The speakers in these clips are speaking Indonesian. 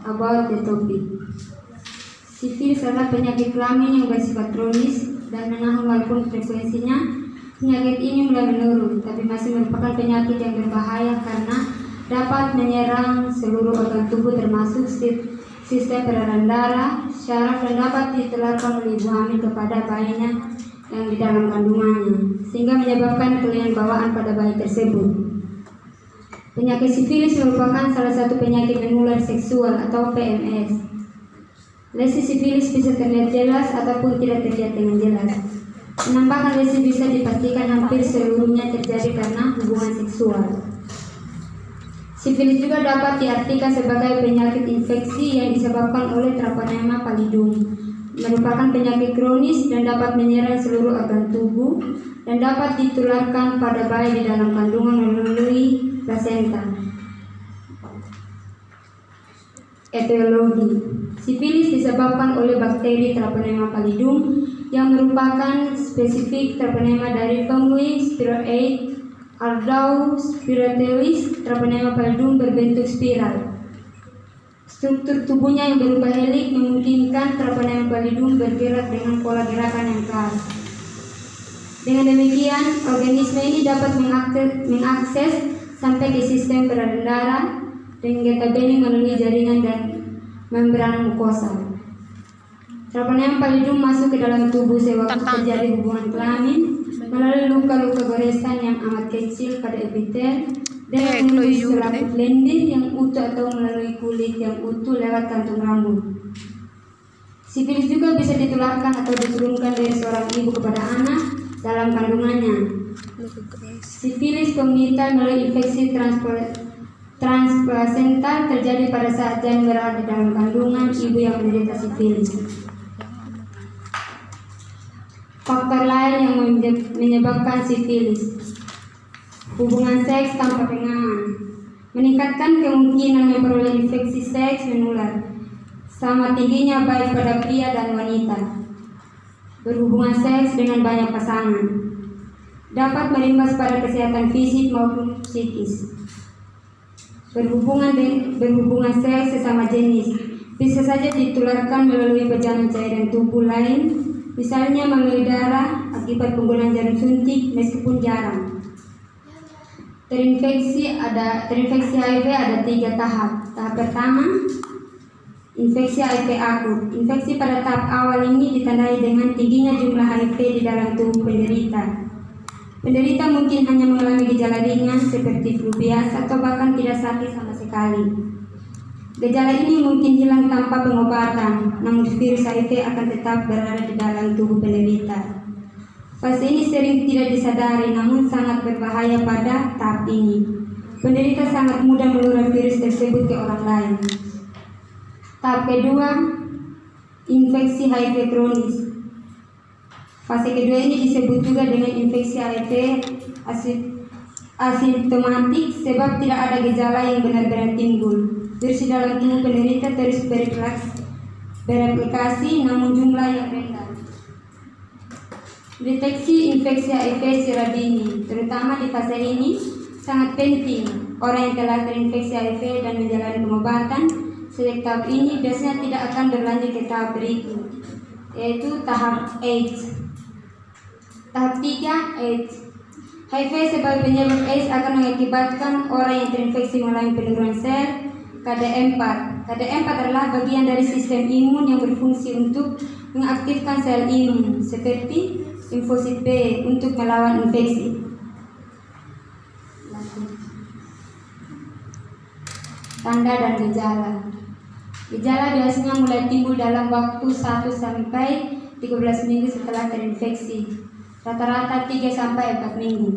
about the topic. Sifilis adalah penyakit kelamin yang bersifat kronis dan menahan walaupun frekuensinya. Penyakit ini mulai menurun, tapi masih merupakan penyakit yang berbahaya karena dapat menyerang seluruh organ tubuh termasuk sistem peredaran darah, syaraf, dan dapat ditularkan oleh ibu hamil kepada bayinya yang di dalam kandungannya, sehingga menyebabkan kelainan bawaan pada bayi tersebut. Penyakit sifilis merupakan salah satu penyakit menular seksual atau PMS. Lesi sifilis bisa terlihat jelas ataupun tidak terlihat dengan jelas. Penampakan lesi bisa dipastikan hampir seluruhnya terjadi karena hubungan seksual. Sifilis juga dapat diartikan sebagai penyakit infeksi yang disebabkan oleh Treponema pallidum. Merupakan penyakit kronis dan dapat menyerang seluruh organ tubuh dan dapat ditularkan pada bayi di dalam kandungan melalui plasenta. Etiologi: sifilis disebabkan oleh bakteri Treponema pallidum yang merupakan spesifik Treponema dari famili Spirochaete. Ardau Spiratelis, Treponema pallidum berbentuk spiral. Struktur tubuhnya yang berupa helik memungkinkan Treponema pallidum bergerak dengan pola gerakan yang khas. Dengan demikian, organisme ini dapat mengakses sampai ke sistem peredaran darah dan getah bening melalui jaringan dan membran mukosa. Treponema pallidum masuk ke dalam tubuh sewaktu terjadi hubungan kelamin melalui luka-luka goresan yang amat kecil pada epitel dan melalui selaput lendir yang utuh atau melalui kulit yang utuh lewat kantung rambut. Sifilis juga bisa ditularkan atau diturunkan dari seorang ibu kepada anak dalam kandungannya. Sifilis kongenital melalui infeksi transplasental terjadi pada saat janin berada di dalam kandungan ibu yang menderita sifilis. Faktor lain yang menyebabkan sifilis: hubungan seks tanpa pegangan meningkatkan kemungkinan memperoleh infeksi seks menular, sama tingginya baik pada pria dan wanita. Berhubungan seks dengan banyak pasangan dapat berimbas pada kesehatan fisik maupun psikis. Berhubungan seks sesama jenis bisa saja ditularkan melalui peredaran cairan tubuh lain, misalnya melalui darah akibat penggunaan jarum suntik meskipun jarang. Terinfeksi HIV ada 3 tahap. Tahap pertama, infeksi HIV akut. Infeksi pada tahap awal ini ditandai dengan tingginya jumlah HIV di dalam tubuh penderita. Penderita mungkin hanya mengalami gejala ringan seperti flu biasa atau bahkan tidak sakit sama sekali. Gejala ini mungkin hilang tanpa pengobatan, namun virus HIV akan tetap berada di dalam tubuh penderita. Fase ini sering tidak disadari, namun sangat berbahaya pada tahap ini. Penderita sangat mudah menular virus tersebut ke orang lain. Tahap kedua, infeksi HIV kronis. Fase kedua ini disebut juga dengan infeksi HIV asimptomatik sebab tidak ada gejala yang benar-benar timbul. Virus di dalam tubuh penderita terus bereplikasi namun jumlah yang rendah. Deteksi infeksi HIV secara dini, terutama di fase ini, sangat penting. Orang yang telah terinfeksi HIV dan menjalani pengobatan sejak tahap ini biasanya tidak akan berlanjut ke tahap berikut, yaitu tahap AIDS. Tahap 3, AIDS. HIV sebagai penyebab AIDS akan mengakibatkan orang yang terinfeksi mengalami penurunan sel KD4. KD4 adalah bagian dari sistem imun yang berfungsi untuk mengaktifkan sel imun seperti limfosit B untuk melawan infeksi. Tanda dan gejala. Gejala biasanya mulai timbul dalam waktu 1 sampai 13 minggu setelah terinfeksi. Rata-rata 3 sampai 4 minggu.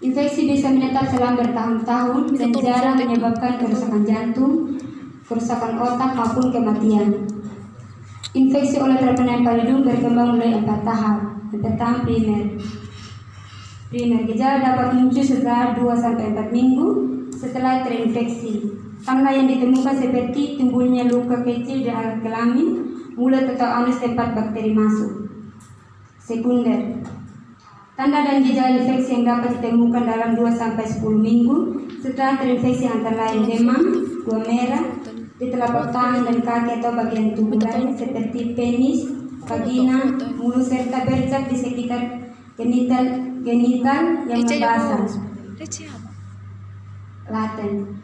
Infeksi bisa menetap selama bertahun-tahun dan jarang menyebabkan kerusakan jantung, kerusakan otak maupun kematian. Infeksi oleh Treponema pallidum berkembang mulai 4 tahap. Yang pertama, primer. Gejala dapat muncul setelah 2 sampai 4 minggu setelah terinfeksi. Tanda yang ditemukan seperti timbulnya luka kecil di alat kelamin, mulut atau anus tempat bakteri masuk. Sekunder. Tanda dan gejala infeksi yang dapat ditemukan dalam 2 sampai 10 minggu setelah terinfeksi antara lain demam, gua merah, di telapak tangan dan kaki atau bagian tubuh lain seperti penis, vagina, mulut serta bercak di sekitar genital yang membasah. Laten.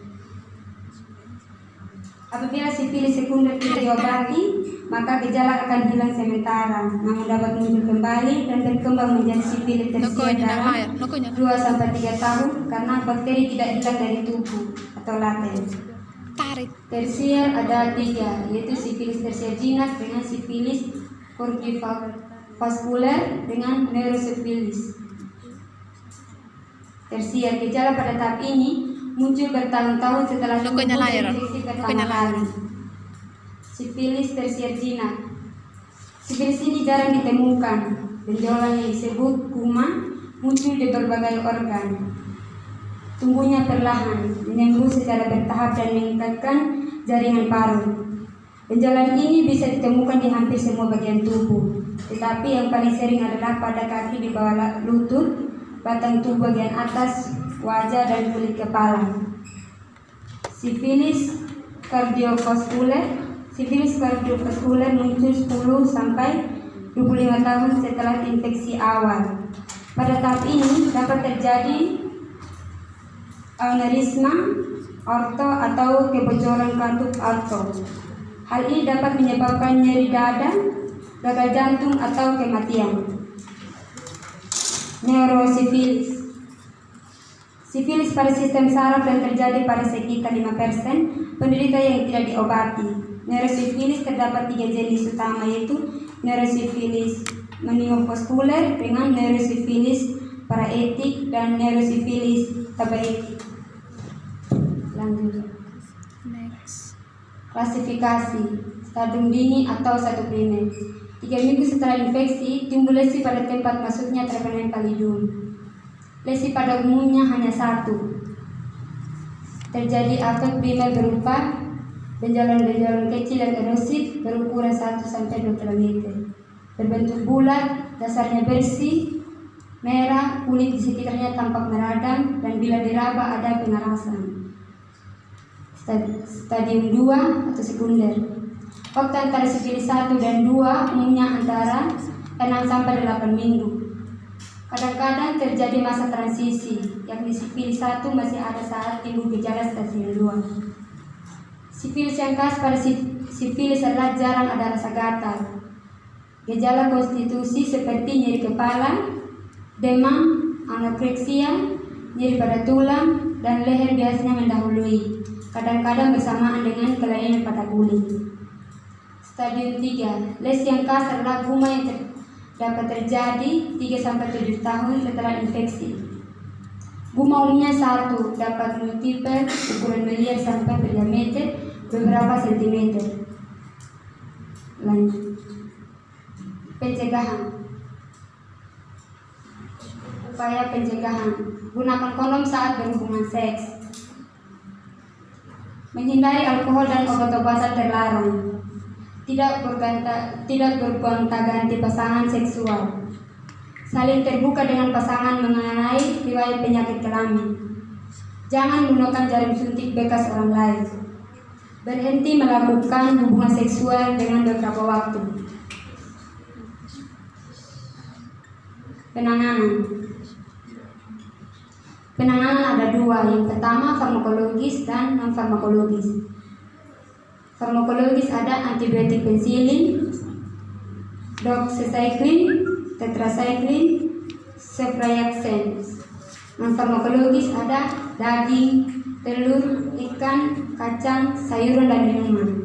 Apabila sifilis sekunder tidak diobati, maka gejala akan hilang sementara, namun dapat muncul kembali dan berkembang menjadi sifilis tersier dalam 2-3 tahun karena bakteri tidak hilang dari tubuh atau laten. Tersier ada 3, yaitu sifilis tersier jinak dengan sifilis cardiovaskuler dengan neurosifilis. Tersier, gejala pada tahap ini muncul bertahun-tahun setelah tubuh terinfeksi pertama kali. Sifilis tersier jinak. Sifilis ini jarang ditemukan. Benjolan yang disebut guma muncul di berbagai organ. Tumbuhnya perlahan, menembus secara bertahap dan meningkatkan jaringan paru. Benjolan ini bisa ditemukan di hampir semua bagian tubuh, tetapi yang paling sering adalah pada kaki di bawah lutut, batang tubuh bagian atas, wajah dan kulit kepala. Sifilis kardiovaskuler. Sifilis kardiovaskuler muncul 10-25 tahun setelah infeksi awal. Pada tahap ini dapat terjadi aneurisma aorta atau kebocoran katup aorta. Hal ini dapat menyebabkan nyeri dada, gagal jantung atau kematian. Neurosifilis. Sifilis pada sistem saraf dan terjadi pada sekitar 5% penderita yang tidak diobati. Neurosifilis terdapat 3 jenis utama, yaitu neurosifilis meniovaskuler dengan neurosifilis paraetik dan neurosifilis tabaetik. Lanjut. Next. Klasifikasi stadium dini atau 1 primer. 3 minggu setelah infeksi timbul lesi pada tempat masuknya treponema pallidum. Lesi pada umumnya hanya 1. Terjadi afek primer berupa benjolan-benjolan kecil dan erosif berukuran 1-2 km. Berbentuk bulat, dasarnya bersih, merah, kulit di sekitarnya tampak meradang dan bila diraba ada pengerasan. Stadium 2 atau sekunder. Waktu antara sifilis 1 dan 2 umumnya antara 6-8 minggu. Kadang-kadang terjadi masa transisi, yakni sifilis 1 masih ada saat timbul gejala stadium 2. Sifilis yang khas pada sifilis adalah jarang ada rasa gatal. Gejala konstitusi seperti nyeri kepala, demam, anoreksia, nyeri pada tulang, dan leher biasanya mendahului, kadang-kadang bersamaan dengan kelainan pada kulit. Stadium 3, lesi yang khas adalah guma yang dapat terjadi 3-7 tahun setelah infeksi. Guma umumnya 1, dapat multiple, ukuran miliar sampai berdiameter beberapa sentimeter. Lanjut. Pencegahan. Upaya pencegahan: gunakan kondom saat berhubungan seks. Menghindari alkohol dan obat-obatan terlarang. Tidak bergonta-ganti pasangan seksual. Saling terbuka dengan pasangan mengenai riwayat penyakit kelamin. Jangan gunakan jarum suntik bekas orang lain. Berhenti melakukan hubungan seksual dengan beberapa waktu. Penanganan ada 2, yang pertama farmakologis dan non-farmakologis. Farmakologis ada antibiotik pensilin, doxycycline, tetracycline, ceftriaxone. Non-farmakologis ada daging, telur, ikan, kacang, sayuran, dan minuman.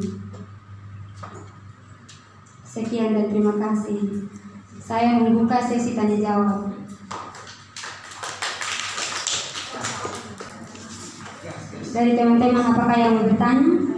Sekian dan terima kasih. Saya membuka sesi tanya jawab. Dari teman-teman apakah yang mau bertanya?